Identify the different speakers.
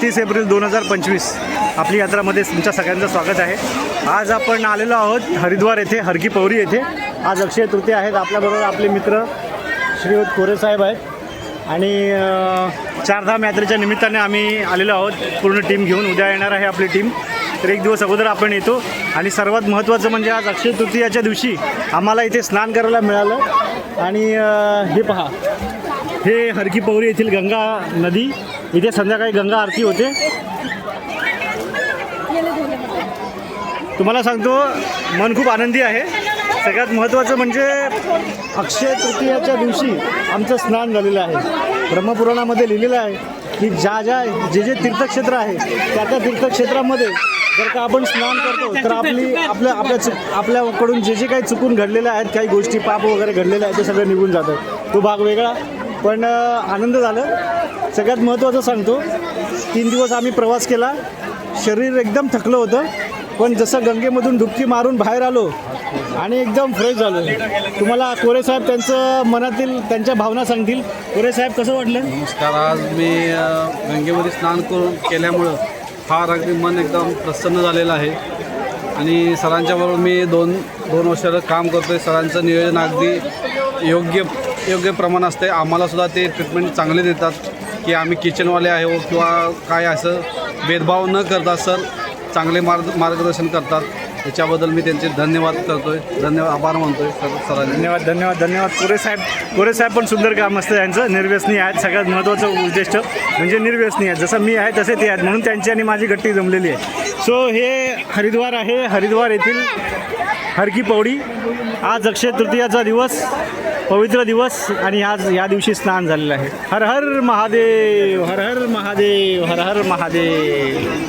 Speaker 1: 30 April 2025 आपली यात्रामध्ये तुमच्या सगळ्यांचं स्वागत आहे। आज आपण आलेलो आहोत हरिद्वार येथे, हर की पौरी येथे। आज अक्षय तृतीया आहेत। आपल्याबरोबर आपले मित्र श्रीयुत कोरे साहेब आहेत आणि चारधाम यात्रेच्या निमित्ताने आम्ही आलेलो आहोत पूर्ण टीम घेऊन। उद्या येणार आहे आपली टीम, तर एक दिवस अगोदर आपण येतो। आणि सर्वात महत्त्वाचं म्हणजे आज अक्षय तृतीयाच्या दिवशी आम्हाला इथे स्नान करायला मिळालं। आणि हे पहा, हे हर की पौरी येथील गंगा नदी, इथे संध्याकाळी गंगा आरती होते। तुम्हाला सांगतो, मन खूप आनंदी आहे। सगळ्यात महत्त्वाचं म्हणजे अक्षय तृतीयाच्या दिवशी आमचं स्नान झालेलं आहे। ब्रह्मपुराणामध्ये लिहिलेलं आहे की जे तीर्थक्षेत्र आहे त्या तीर्थक्षेत्रामध्ये जर का आपण स्नान करतो तर आपल्याकडून जे काही चुकून घडलेल्या आहेत, काही गोष्टी पाप वगैरे घडलेले आहेत, ते सगळं निघून जातं। तो भाग वेगळा, पण आनंद झालं। सगळ्यात महत्त्वाचं सांगतो, 3 दिवस आम्ही प्रवास केला, शरीर एकदम थकलं होतं, पण जसं गंगेमधून डुबकी मारून बाहेर आलो आणि एकदम फ्रेश झालो। तुम्हाला कोरे साहेब त्यांचं मनातील त्यांच्या भावना सांगतील। कोरे साहेब, कसं वाटलं?
Speaker 2: नमस्कार। आज मी गंगेमध्ये स्नान केल्यामुळं फार अगदी मन एकदम प्रसन्न झालेलं आहे। आणि सरांच्याबरोबर मी दोन वर्षाचं काम करतो आहे। सरांचं नियोजन अगदी योग्य प्रमाण असते। आम्हालासुद्धा ते ट्रीटमेंट चांगले देतात की आम्ही किचनवाले आहे किंवा काय असं भेदभाव न करता सर चांगले मार्गदर्शन करतात। त्याच्याबद्दल मी त्यांचे धन्यवाद करतो आहे, आभार मानतो आहे सरांचे।
Speaker 1: धन्यवाद कोरे साहेब पण सुंदर काम असतं यांचं। निर्व्यसनी आहेत, सगळ्यात महत्त्वाचं उद्दिष्ट म्हणजे निर्व्यसनी आहेत। जसं मी आहे तसे ते आहेत, म्हणून त्यांची आणि माझी गट्टी जमलेली आहे। सो हे हरिद्वार आहे, हरिद्वार येथील हर की पौडी। आज अक्षय तृतीयाचा दिवस, पवित्र दिवस, आणि आज या दिवशी स्नान झालेलं आहे। हर हर महादेव, हर हर महादेव, हर हर महादेव।